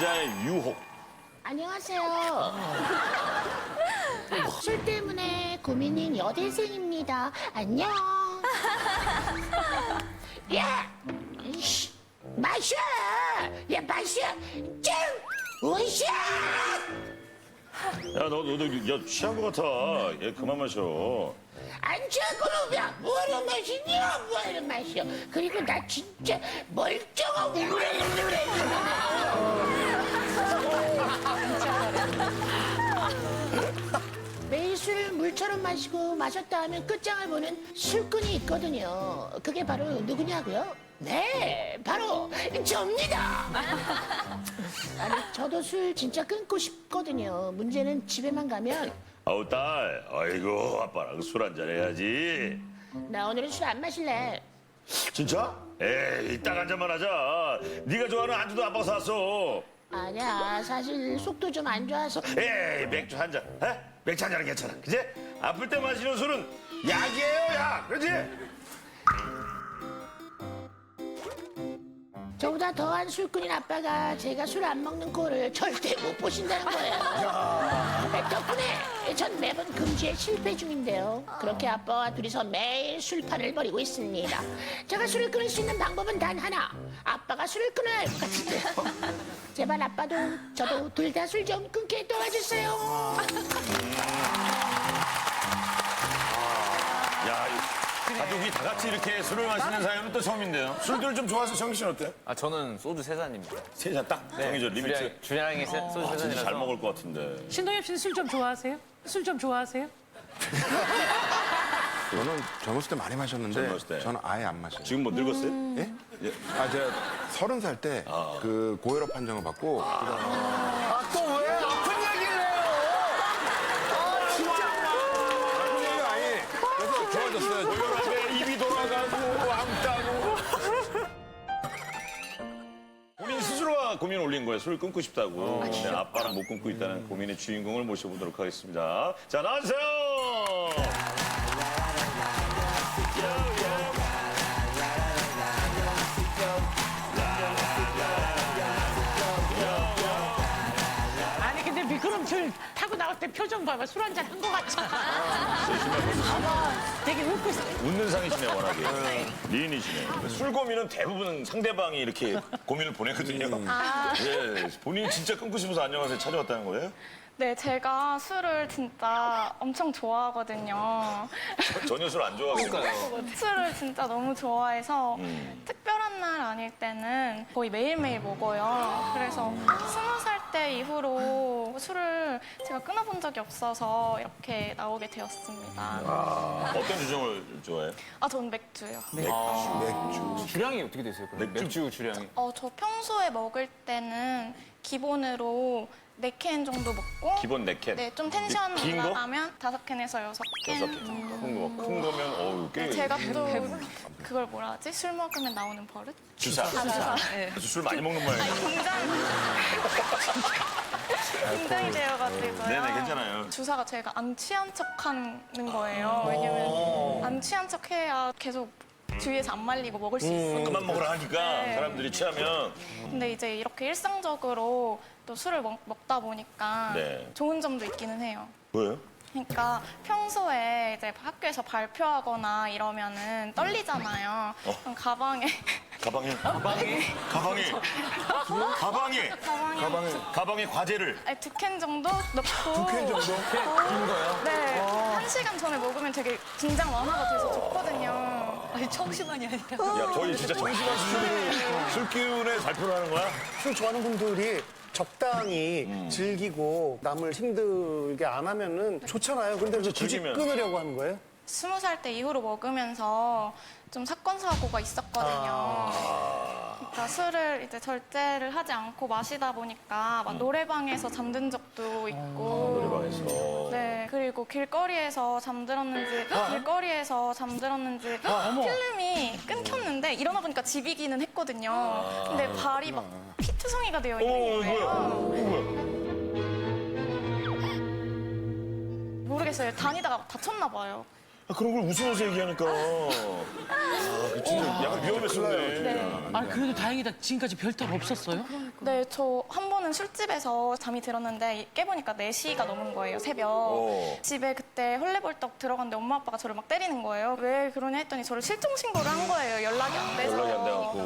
남자의 유혹. 안녕하세요. 술 때문에 고민인 여대생입니다. 안녕. 야, 이씨, 마셔. 야, 마셔. 짱, 오샤. 야, 너도 야, 취한 것 같아. 얘 그만 마셔. 안 취하고 야, 뭐하러 마시냐? 뭐하러 마셔. 그리고 나 진짜 멀쩡하고. 매일 술을 물처럼 마시고 마셨다 하면 끝장을 보는 술꾼이 있거든요. 그게 바로 누구냐고요? 네, 바로 접니다. 아니, 저도 술 진짜 끊고 싶거든요. 문제는 집에만 가면 아우, 딸. 아이고, 아빠랑 술 한잔 해야지. 나 오늘은 술 안 마실래. 진짜? 에이, 이따 한잔만 하자. 네가 좋아하는 안주도 아빠가 사왔어. 아니야, 사실 속도 좀 안 좋아서. 에이, 맥주 한 잔. 에? 맥주 한 잔은 괜찮아. 그지? 아플 때 마시는 술은 약이에요, 약. 그지? 저보다 더한 술꾼인 아빠가 제가 술 안 먹는 꼴을 절대 못 보신다는 거예요. 덕분에 전 매번 금주에 실패 중인데요. 그렇게 아빠와 둘이서 매일 술판을 벌이고 있습니다. 제가 술을 끊을 수 있는 방법은 단 하나. 아빠가 술을 끊어야 할 것 같은데요. 제발 아빠도 저도 둘 다 술 좀 끊게 도와주세요. 야, 가족이 다 같이 이렇게 술을 마시는 사연은 또 처음인데요. 술들 좀 좋아서 정기 씨는 어때? 아, 저는 소주 3잔입니다. 세 잔 딱 정해져 리미트. 주량이 소주 아, 진짜 3잔이라서. 잘 먹을 것 같은데. 신동엽 씨는 술 좀 좋아하세요? 술 좀 좋아하세요? 저는 젊었을 때 많이 마셨는데 젊었을 때. 저는 아예 안 마셔요. 지금 뭐 늙었어요? 예? 아 제가 30살 때 그 고혈압 판정을 받고 또 왜 아픈 얘기를 해요? 아, 진짜. 아픈 얘기가 아니 그래서 좋아졌어요. 고혈압에 입이 돌아가고 왕따고. 본인 스스로가 고민 올린 거예요. 술 끊고 싶다고. 근데 아빠랑 못 끊고 있다는 고민의 주인공을 모셔보도록 하겠습니다. 자, 나와주세요. 아니 근데 미끄럼틀 타고 나올 때 표정 봐봐. 술 한잔 한 거 같잖아. 어머, 되게 웃고 있어. 웃는 상이시네, 워낙에. 미인이시네. 술 고민은 대부분 상대방이 이렇게 고민을 보내거든요. 예, 본인이 진짜 끊고 싶어서 안녕하세요 찾아왔다는 거예요? 네, 제가 술을 진짜 엄청 좋아하거든요. 전혀 술 안 좋아하거든요. 술을 진짜 너무 좋아해서 특별한 날 아닐 때는 거의 매일매일 먹어요. 그래서 20살 때 이후로 술을 제가 끊어본 적이 없어서 이렇게 나오게 되었습니다. 어떤 주종을 좋아해요? 아, 전 맥주요. 맥주. 주량이 어떻게 되세요? 그럼? 맥주 주량이. 저 평소에 먹을 때는 기본으로 4캔 정도 먹고 기본 4캔. 네, 좀 텐션 긴 거? 올라가면 5캔에서 6캔. 6캔. 큰 거면 어우 꽤. 제가 또 그걸 뭐라 하지? 술 먹으면 나오는 버릇? 주사. 아주 술 많이 먹는 모양이에요. 긴장이 되어가지고요. 네네, 괜찮아요. 주사가 제가 안 취한 척하는 거예요. 왜냐면 안 취한 척해야 계속 주위에서 안 말리고 먹을 수 있어요. 그만 먹으라 하니까 네. 사람들이 취하면 근데 이제 이렇게 일상적으로 또 술을 먹다 보니까 네. 좋은 점도 있기는 해요. 뭐예요? 그러니까 평소에 이제 학교에서 발표하거나 이러면은 떨리잖아요. 그럼 가방에 가방에 과제를 2캔 정도 넣고 2캔 정도? 긴 거요? 네. 1시간 전에 먹으면 되게 긴장 완화가 돼서 좋거든요. 아니 청심환이 아니라. 야, 저희 진짜 정신없이 술 기운에 발표를 하는 거야? 술 좋아하는 분들이 적당히 즐기고 남을 힘들게 안 하면은 좋잖아요. 근데 왜 굳이 즐기면. 끊으려고 하는 거예요? 20살 때 이후로 먹으면서 좀 사건 사고가 있었거든요. 그러니까 술을 이제 절제를 하지 않고 마시다 보니까 막 노래방에서 잠든 적도 있고. 노래방에서. 네. 그리고 길거리에서 잠들었는지 필름이 끊겼는데 일어나 보니까 집이기는 했거든요. 근데 발이 막 피투성이가 되어 있는 거예요. 모르겠어요. 다니다가 다쳤나 봐요. 그런 걸 웃으면서 얘기하니까. 그 진짜 약간 위험했었네. 아 그래도 다행이다. 지금까지 별탈 없었어요? 네, 저 한 번은 술집에서 잠이 들었는데 깨보니까 4시가 넘은 거예요, 새벽. 집에 그때 헐레벌떡 들어갔는데 엄마 아빠가 저를 막 때리는 거예요. 왜 그러냐 했더니 저를 실종 신고를 한 거예요, 연락이 안 돼서. 연락이 안 돼갖고.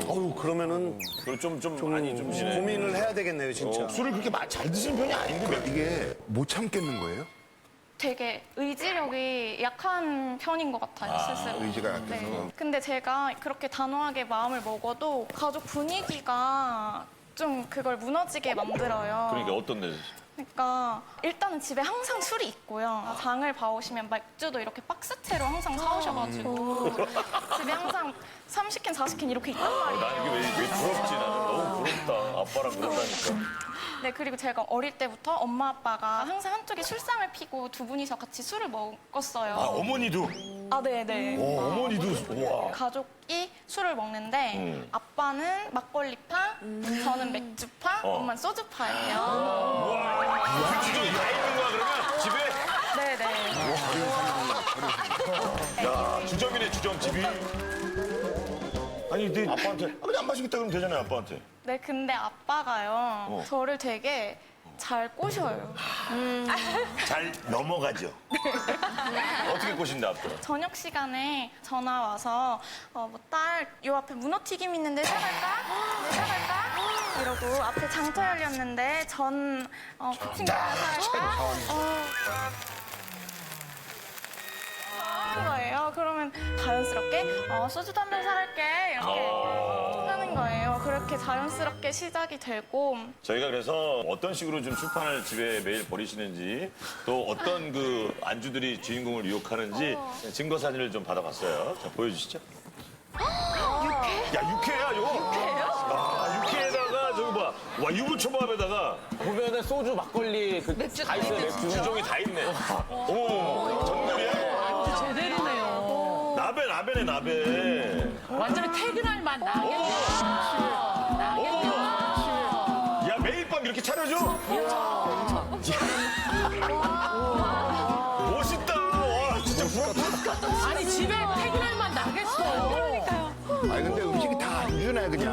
어우, 그러면은 그걸 좀 많이 좀 지내. 고민을 해야 되겠네요, 진짜. 술을 그렇게 잘 드시는 편이 아닌데. 이게 못 참겠는 거예요? 되게 의지력이 약한 편인 것 같아요, 스스로. 의지가 약해서. 네. 근데 제가 그렇게 단호하게 마음을 먹어도 가족 분위기가 좀 그걸 무너지게 만들어요. 그러니까 어떤 데? 그러니까 일단은 집에 항상 술이 있고요. 장을 봐오시면 맥주도 이렇게 박스채로 항상 사오셔가지고 집에 항상 30캔, 40캔 이렇게 있단 말이에요. 난 이게 왜 부럽지? 나는 너무 부럽다. 아빠랑 그런다니까. 네, 그리고 제가 어릴 때부터 엄마 아빠가 항상 한쪽에 술상을 피고 두 분이서 같이 술을 먹었어요. 어머니도. 아, 네네. 어머니도. 우와. 가족이 술을 먹는데 아빠는 막걸리파, 저는 맥주파, 엄마는 소주파예요. 주정이 다 있는 거야 그러면 집에? 네네. 야 주점이네 주점 집이. 아니 근데 아빠한테 그냥 안 마시겠다 그러면 되잖아요 아빠한테. 네, 근데 아빠가요. 저를 되게 잘 꼬셔요. 잘 넘어가죠. 어떻게 꼬신다 아빠? 저녁 시간에 전화 와서 딸, 요 앞에 문어튀김 있는데 사갈까? 네, 사갈까? 이러고 앞에 장터 열렸는데 부침개 하나 사갈까? 하는 거예요. 그러면 자연스럽게 소주도 한 병 사갈게 이렇게 하는 거예요. 그렇게 자연스럽게 시작이 되고 저희가 그래서 어떤 식으로 좀 술판을 집에 매일 버리시는지 또 어떤 그 안주들이 주인공을 유혹하는지 증거 사진을 좀 받아봤어요. 자 보여주시죠. 야 육회야 이거. 육회예요? 아 육회에다가 저기 봐. 와 유부초밥에다가 보면은 소주, 막걸리 다 있어요. 맥주. 주종이 다 있네. 어머 전골이야? 제대로네요. 나베네 나베. 완전히 퇴근할 맛 나겠네. 야 매일 밤 이렇게 차려줘? 멋있다. 와 진짜 부럽다. 아니 집에 퇴근할 맛 나겠어. 아니, 근데 음식이 다 안 주네, 그냥.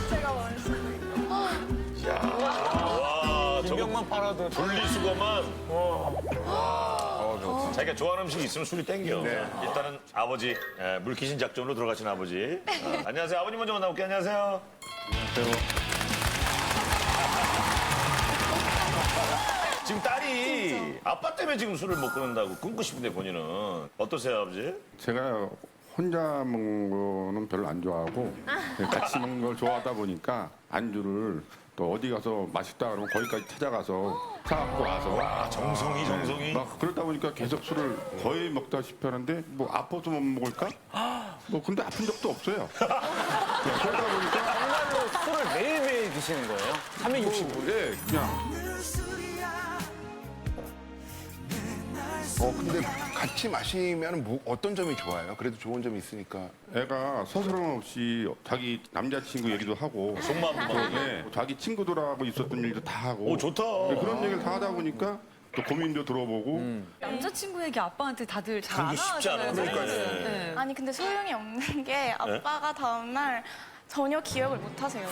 제가 원했어요. 와 저거 병만 팔아도 분리수거만. 자기가 좋아하는 음식이 있으면 술이 땡겨. 일단은 아버지 물귀신 작전으로 들어가신 아버지. 안녕하세요. 아버님 먼저 만나볼게요. 안녕하세요. 지금 딸이 아빠 때문에 지금 술을 못 끊는다고 끊고 싶은데 본인은 어떠세요 아버지? 제가 혼자 먹는 거는 별로 안 좋아하고 같이 먹는 걸 좋아하다 보니까 안주를 또 어디 가서 맛있다 그러면 거기까지 찾아가서 사갖고 와서 정성이. 막 그러다 보니까 계속 술을 거의 먹다시피 하는데 뭐 아파서 못 먹을까? 뭐 근데 아픈 적도 없어요. 그러다 보니까 정말로 술을 매일매일 드시는 거예요? 365일? 예, 그냥 근데 같이 마시면 어떤 점이 좋아요? 그래도 좋은 점이 있으니까. 애가 서스럼 없이 자기 남자친구 얘기도 하고 속마음 또, 예, 자기 친구들하고 있었던 일도 다 하고 오 좋다. 네, 그런 얘기를 다 하다 보니까 또 고민도 들어보고 남자친구 얘기 아빠한테 다들 잘 안 그게 쉽지 않아. 하잖아요. 그러니까요. 네. 아니 근데 소용이 없는 게 아빠가 다음날 전혀 기억을 못 하세요.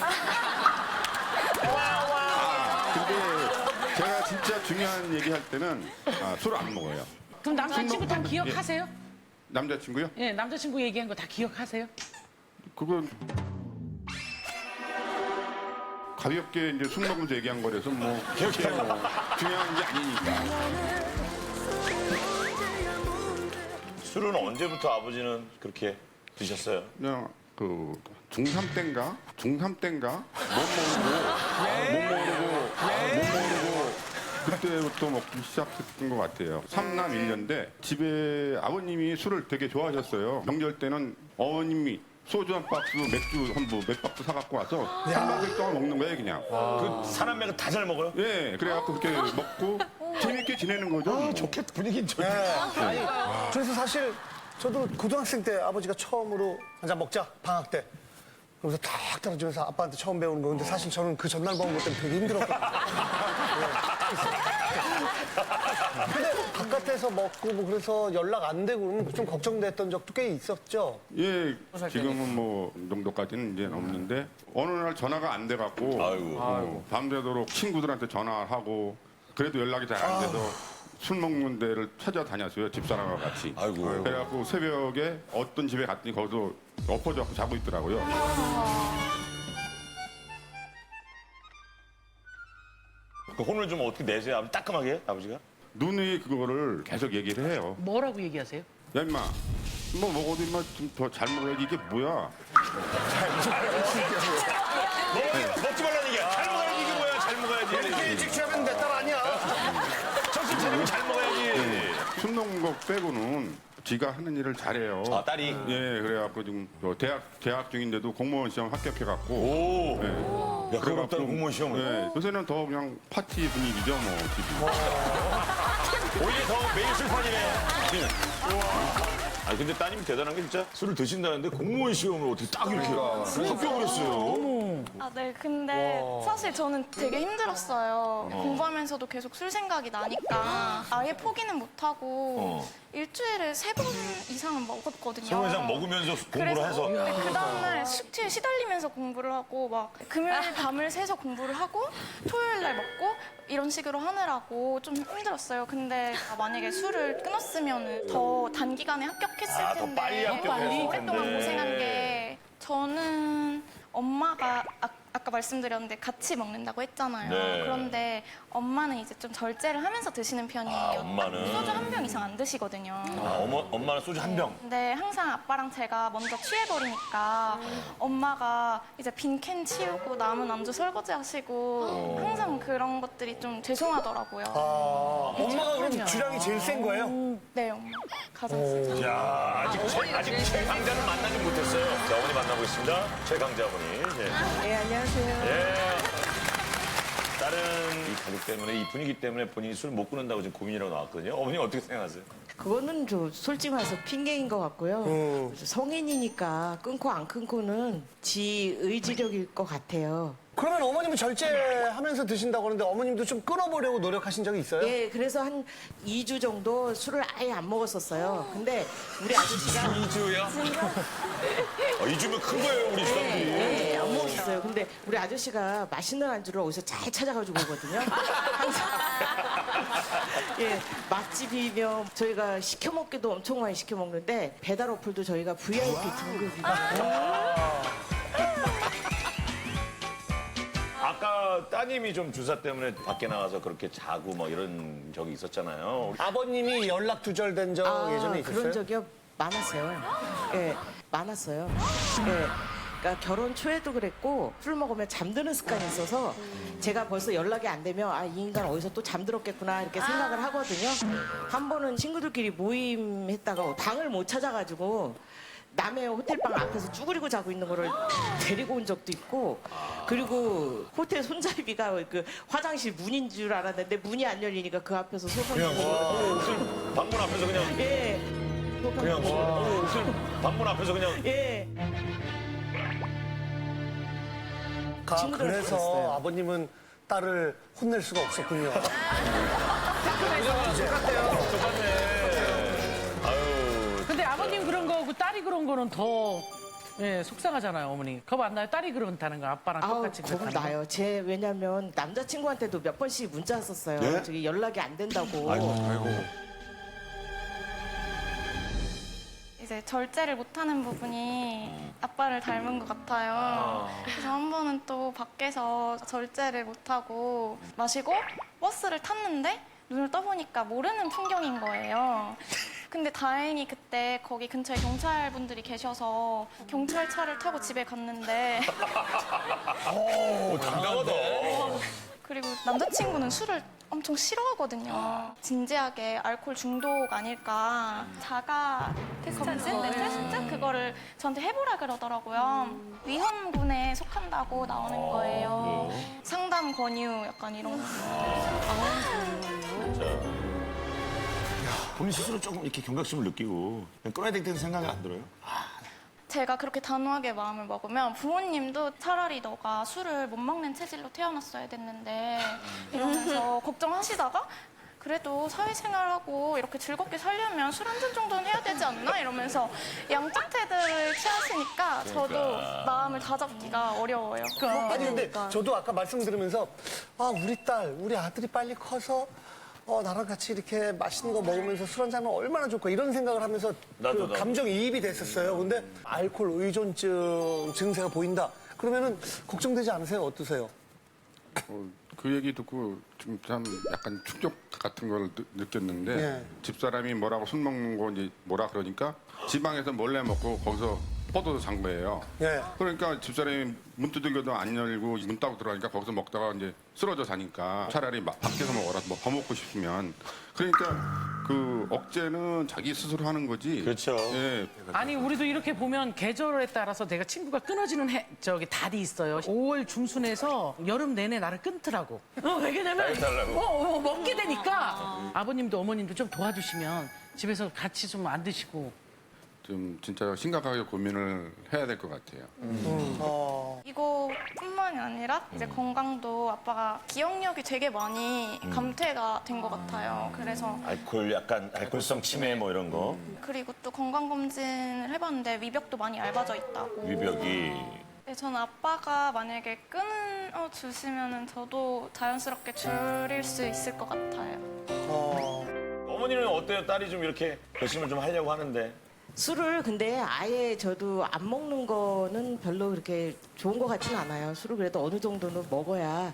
근데 제가 진짜 중요한 얘기 할 때는 술을 안 먹어요. 그럼 남자친구 다 기억하세요? 남자친구요? 예, 남자친구 얘기한 거 다 기억하세요? 그건 가볍게 이제 술 먹으면서 얘기한 거라서 뭐 그렇게 뭐 중요한 게 아니니까. 술은 언제부터 아버지는 그렇게 드셨어요? 그냥 그 중3 땐가 못 모르고 그때부터 먹기 시작했던 것 같아요. 3남 1년대 집에 아버님이 술을 되게 좋아하셨어요. 명절 때는 어머님이 소주 한 박스, 맥주 몇 박스 사갖고 와서 3박일 동안 먹는 거예요, 그냥. 그 사남매가 다 잘 먹어요? 예, 그래갖고 그렇게 먹고 재밌게 지내는 거죠. 좋겠다. 분위기는 좋다. 그래서 사실 저도 고등학생 때 아버지가 처음으로 한 잔 먹자, 방학 때. 그러면서 탁 떨어지면서 아빠한테 처음 배우는 거. 근데 사실 저는 그 전날 배운 것 때문에 되게 힘들었거든요. 근데 바깥에서 먹고 뭐 그래서 연락 안 되고 그러면 좀 걱정됐던 적도 꽤 있었죠. 예, 지금은 뭐 이 정도까지는 이제 없는데 어느 날 전화가 안 돼갖고 밤새도록 친구들한테 전화하고 그래도 연락이 잘 안 돼서 술 먹는 데를 찾아다녔어요. 집사람과 같이. 아이고. 그래갖고 새벽에 어떤 집에 갔더니 거기서 엎어져갖고 자고 있더라고요. 그 혼을 좀 어떻게 내세요? 따끔하게 아버지가? 누누이 그거를 계속 얘기를 해요. 뭐라고 얘기하세요? 야 임마 뭐 먹어도 임마 좀 더 잘 먹어야지 이게 뭐야. 먹지 말라는 얘기야. 잘 먹어야지 이게 뭐야? 잘 먹어야지. 이렇게 일찍 취하면 내 딸 아니야. 정신 차리면 잘 먹어야지. 술 먹는 거 빼고는 지가 하는 일을 잘해요. 아 딸이. 예, 그래갖고 지금 대학 중인데도 공무원 시험 합격해갖고. 오. 예. 야 그럼 없다는 공무원 시험을. 예, 요새는 더 그냥 파티 분위기죠, 뭐. 집이. 오히려 더 매일 술판이네. 아 근데 따님이 대단한 게 진짜 술을 드신다는데 공무원 시험을 어떻게 딱 이렇게 합격을 했어요. 아, 네. 근데 사실 저는 되게 힘들었어요. 공부하면서도 계속 술 생각이 나니까 아예 포기는 못하고 일주일에 3번 이상은 먹었거든요. 3번 이상 먹으면서 공부를 그래서 해서. 그 다음날 숙취에 시달리면서 공부를 하고 막 금요일 밤을 새서 공부를 하고 토요일 날 먹고 이런 식으로 하느라고 좀 힘들었어요. 근데 만약에 술을 끊었으면 더 단기간에 합격했을 아, 더 텐데 빨리 합격했을 오랫동안 텐데. 고생한 게 저는 엄마가 아까 말씀드렸는데 같이 먹는다고 했잖아요. 네. 그런데 엄마는 이제 좀 절제를 하면서 드시는 편이에요. 아, 엄마는? 소주 한 병 이상 안 드시거든요. 아, 엄마는 소주 한 병. 근데 항상 아빠랑 제가 먼저 취해버리니까 엄마가 이제 빈 캔 치우고 남은 안주 설거지 하시고 항상 그런 것들이 좀 죄송하더라고요. 엄마가 그럼 주량이 제일 센 거예요? 네, 엄마. 가장 세죠. 자 아직 최강자를 만나지 못했어요. 자 어머니 만나보겠습니다. 최강자 어머니. 예. 네, 안녕하세요. 예. 딸은 이 가족 때문에 이 분위기 때문에 본인이 술 못 끊는다고 지금 고민이라고 나왔거든요. 어머니 어떻게 생각하세요? 그거는 좀 솔직히 말해서 핑계인 것 같고요. 성인이니까 끊고 안 끊고는 지 의지력일 것 같아요. 그러면 어머님은 절제하면서 드신다고 하는데 어머님도 좀 끊어보려고 노력하신 적이 있어요? 예, 그래서 한 2주 정도 술을 아예 안 먹었었어요. 근데 우리 아저씨가 2주요? 2주면 큰 거예요 우리 사람들이. 예, 안 먹었어요. 근데 우리 아저씨가 맛있는 안주를 어디서 잘 찾아가지고 오거든요. 항상. 예, 맛집이면 저희가 시켜 먹기도 엄청 많이 시켜 먹는데 배달 어플도 저희가 VIP 등급이거든요. 아까 따님이 좀 주사 때문에 밖에 나가서 그렇게 자고 뭐 이런 적이 있었잖아요. 아버님이 연락 두절된 적 예전에 있었어요? 그런 적이요? 많았어요. 예, 많았어요. 예. 그러니까 결혼 초에도 그랬고 술 먹으면 잠드는 습관이 있어서 제가 벌써 연락이 안 되면 아, 이 인간 어디서 또 잠들었겠구나 이렇게 생각을 하거든요. 한 번은 친구들끼리 모임했다가 방을 못 찾아가지고 남의 호텔방 앞에서 쭈그리고 자고 있는 거를 데리고 온 적도 있고 그리고 호텔 손잡이가 그 화장실 문인 줄 알았는데 문이 안 열리니까 그 앞에서 그냥 소설 방문 앞에서 그냥 예. 방문 앞에서 그냥 예. 친구들은 그래서 그랬어요. 아버님은 딸을 혼낼 수가 없었군요. 근데 아버님 그런 거고 딸이 그런 거는 더 예, 속상하잖아요, 어머니. 겁 안 나요? 딸이 그런다는 거 아빠랑 아우, 똑같이 겁은 그렇다는 거. 나요. 왜냐면 남자친구한테도 몇 번씩 문자 왔었어요. 네? 저기 연락이 안 된다고. 이제 절제를 못하는 부분이 아빠를 닮은 것 같아요. 그래서 한 번은 또 밖에서 절제를 못하고 마시고 버스를 탔는데 눈을 떠보니까 모르는 풍경인 거예요. 근데 다행히 그때 거기 근처에 경찰분들이 계셔서 경찰차를 타고 집에 갔는데 당당하다. 그리고 남자친구는 술을 엄청 싫어하거든요. 진지하게 알코올 중독 아닐까. 자가 테스트? 네, 테스트? 그거를 저한테 해보라 그러더라고요. 위험군에 속한다고 나오는 거예요. 상담 권유 약간 이런 거. 본인 스스로 조금 이렇게 경각심을 느끼고 그냥 끊어야 되겠다는 생각이 안 들어요? 제가 그렇게 단호하게 마음을 먹으면 부모님도 차라리 너가 술을 못 먹는 체질로 태어났어야 됐는데 이러면서 걱정하시다가 그래도 사회생활하고 이렇게 즐겁게 살려면 술 한 잔 정도는 해야 되지 않나? 이러면서 양쪽 태도를 취하시니까 저도 마음을 다잡기가 어려워요. 아니 근데 저도 아까 말씀 들으면서 아 우리 딸, 우리 아들이 빨리 커서 나랑 같이 이렇게 맛있는 거 먹으면서 술 한잔 하면 얼마나 좋을까 이런 생각을 하면서 나도. 감정이입이 됐었어요. 근데 알코올 의존증 증세가 보인다. 그러면은 걱정되지 않으세요? 어떠세요? 그 얘기 듣고 좀 참 약간 충격 같은 걸 느꼈는데 네. 집사람이 뭐라고 술 먹는 거 이제 뭐라 그러니까 지방에서 몰래 먹고 거기서 뻗어서 잔 거예요. 네. 그러니까 집사람이 문 두들겨도 안 열고 문 따고 들어가니까 거기서 먹다가 이제 쓰러져 자니까 차라리 밖에서 먹어라 뭐 더 먹고 싶으면 그러니까 그 억제는 자기 스스로 하는 거지. 그렇죠. 예. 아니 우리도 이렇게 보면 계절에 따라서 내가 친구가 끊어지는 달이 있어요. 5월 중순에서 여름 내내 나를 끊더라고. 왜냐면 다이어트 하려고. 먹게 되니까 아버님도 어머님도 좀 도와주시면 집에서 같이 좀 안 드시고. 좀 진짜 심각하게 고민을 해야 될 것 같아요. 이거뿐만이 아니라 이제 건강도 아빠가 기억력이 되게 많이 감퇴가 된 것 같아요. 그래서 약간 알코올성 치매 뭐 이런 거. 그리고 또 건강검진을 해봤는데 위벽도 많이 얇아져 있다고. 위벽이. 네, 저는 아빠가 만약에 끊어주시면 저도 자연스럽게 줄일 수 있을 것 같아요. 어머니는 어때요? 딸이 좀 이렇게 결심을 좀 하려고 하는데. 술을 근데 아예 저도 안 먹는 거는 별로 그렇게 좋은 것 같지는 않아요. 술을 그래도 어느 정도는 먹어야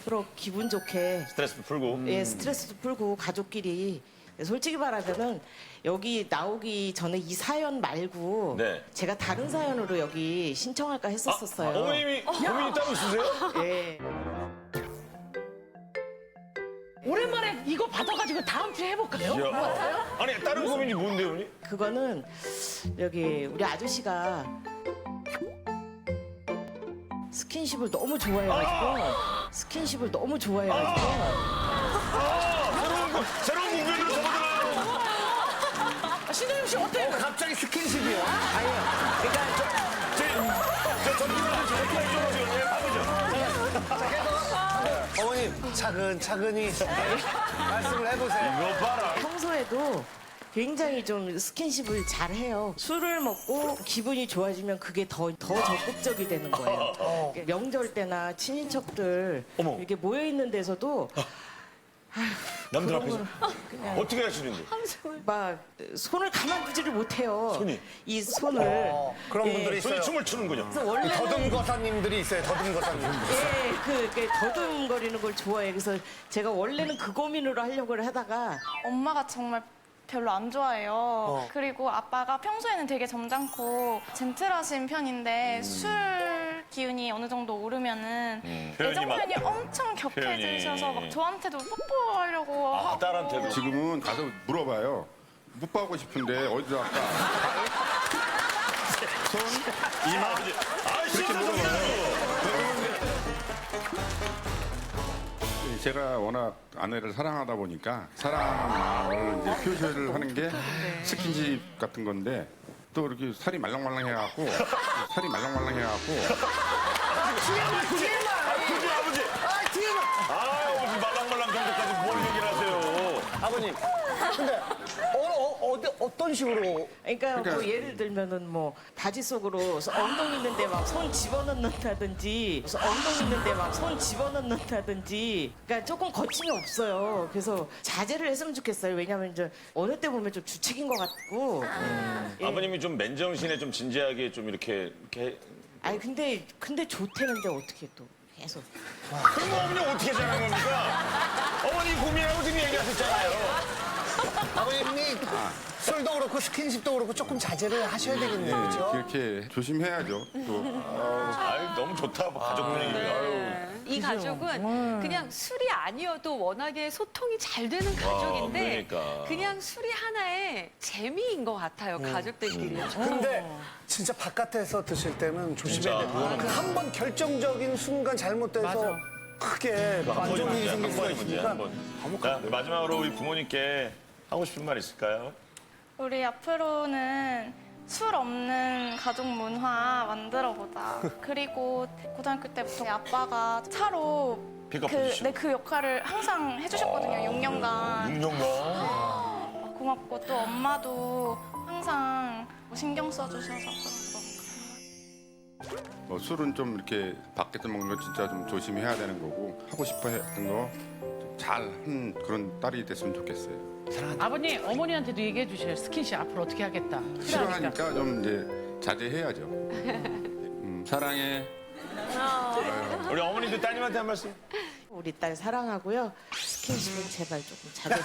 서로 기분 좋게 스트레스도 풀고. 예, 스트레스도 풀고 가족끼리 솔직히 말하면은 여기 나오기 전에 이 사연 말고 네. 제가 다른 사연으로 여기 신청할까 했었어요. 어머님이 고민이 따로 있으세요? 예. 오랜만에 이거 받아가지고 다음 주에 해볼까요? 아니 다른 고민이 뭔데요, 어머니? 그거는 여기 우리 아저씨가 스킨십을 너무 좋아해가지고 스킨십을 너무 좋아해가지고 새로운 공연으로 접어들어요. 신동엽 씨 어때요? 갑자기 스킨십이요? 저 전기를 저렇게 해줘가지고 해보죠. 어머님 차근차근히 말씀을 해보세요. 이거 봐라. 평소에도 굉장히 좀 스킨십을 잘 해요. 술을 먹고 기분이 좋아지면 그게 더 적극적이 되는 거예요. 명절 때나 친인척들 어머. 이렇게 모여 있는 데서도 남들 그런 앞에서 거를 그냥 어떻게 하시는데? 막 손을 가만두지를 못해요. 손이? 이 손을 그런 예. 분들이 있어요. 손이 춤을 추는군요. 그래서 원래는 더듬거사님들이 있어요. 더듬거사님. 예, 그 더듬거리는 걸 좋아해요. 그래서 제가 원래는 그 고민으로 하려고 하다가 엄마가 정말 별로 안 좋아해요. 그리고 아빠가 평소에는 되게 점잖고 젠틀하신 편인데 술 기운이 어느 정도 오르면은 애정표현이 엄청 격해지셔서 막 저한테도 뽀뽀하려고 하고 딸한테도. 지금은 가서 물어봐요. 뽀뽀하고 싶은데 어디서 할까? 손? 이마? 그렇게 물어봐요. 제가 워낙 아내를 사랑하다 보니까 사랑을 이제 표시를 하는 게 스킨십 같은 건데 또 이렇게 살이 말랑말랑해갖고 굳이 아버지. 아버지 말랑말랑 정도까지 뭘 얘기를 하세요. 아버님. 근데 어떤 식으로 그러니까 뭐 예를 들면은 뭐 바지 속으로 엉덩이 있는데 막 손 집어넣는다든지 그러니까 조금 거침이 없어요. 그래서 자제를 했으면 좋겠어요. 왜냐하면 이제 어느 때 보면 좀 주책인 것 같고. 아버님이 좀 맨정신에 좀 진지하게 좀 이렇게 아니 근데 좋대는데 어떻게 또 계속. 그럼 어머니 어떻게 잘하는 겁니까? 어머니 고민하고 지금 얘기하셨잖아요. 아버님이 술도 그렇고 스킨십도 그렇고 조금 자제를 하셔야 되겠네요. 그렇죠? 이렇게 조심해야죠. 또 아유 너무 좋다 가족 분위기가. 아유. 이 가족은 그냥 술이 아니어도 워낙에 소통이 잘 되는 가족인데 그러니까. 그냥 술이 하나의 재미인 것 같아요, 가족들끼리. 근데 진짜 바깥에서 드실 때는 조심해야 진짜. 돼요. 한 번 결정적인 순간 잘못돼서 크게 안 좋은 일이 생길 수가 있으니까. 자, 마지막으로 우리 부모님께 하고 싶은 말 있을까요? 우리 앞으로는 술 없는 가족 문화 만들어보자. 그리고 고등학교 때부터 아빠가 차로 픽업 해주시고. 그 역할을 항상 해주셨거든요. 6년간. 6년간. 고맙고 또 엄마도 항상 신경 써주셔서 그런 거. 술은 좀 이렇게 밖에서 먹는 건 진짜 좀 조심해야 되는 거고 하고 싶어 했던 거 잘한 그런 딸이 됐으면 좋겠어요. 아버님, 어머니한테도 얘기해 주세요. 스킨십 앞으로 어떻게 하겠다. 싫어하니까 좀 이제 자제해야죠. 사랑해. 우리 어머니도 따님한테 한 말씀. 우리 딸 사랑하고요. 스킨십은 제발 조금 자제좀.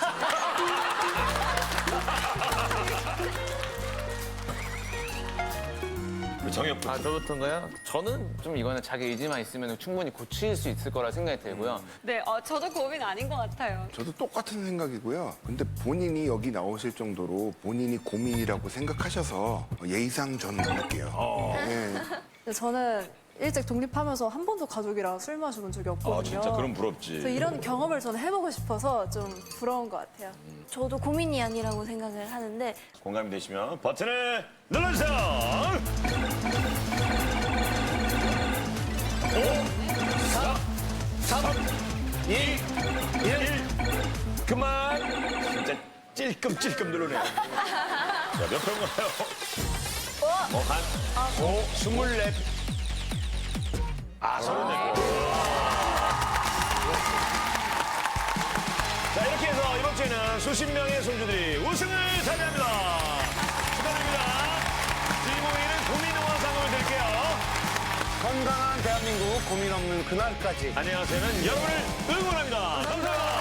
정혁 아, 저부터인가요? 저는 좀 이거는 자기 의지만 있으면 충분히 고칠 수 있을 거라 생각이 들고요. 네, 저도 고민 아닌 것 같아요. 저도 똑같은 생각이고요. 근데 본인이 여기 나오실 정도로 본인이 고민이라고 생각하셔서 예의상 저는 할게요. 네. 저는 일찍 독립하면서 한 번도 가족이랑 술 마셔본 적이 없거든요. 아, 진짜 그럼 부럽지. 그래서 이런 경험을 저는 해보고 싶어서 좀 부러운 것 같아요. 저도 고민이 아니라고 생각을 하는데 공감이 되시면 버튼을 눌러주세요. 5, 4, 3, 2, 1. 그만. 진짜 찔끔찔끔 누르네. 자, 몇 평가요? 한 5, 24. 아, 34. 자, 이렇게 해서 이번 주에는 수십 명의 손주들이 우승을 차지합니다. 축하드립니다. 주인공에는 국민영화 상금을 드릴게요. 건강한 대한민국 고민 없는 그날까지. 안녕하세요는 여러분을 응원합니다. 감사합니다.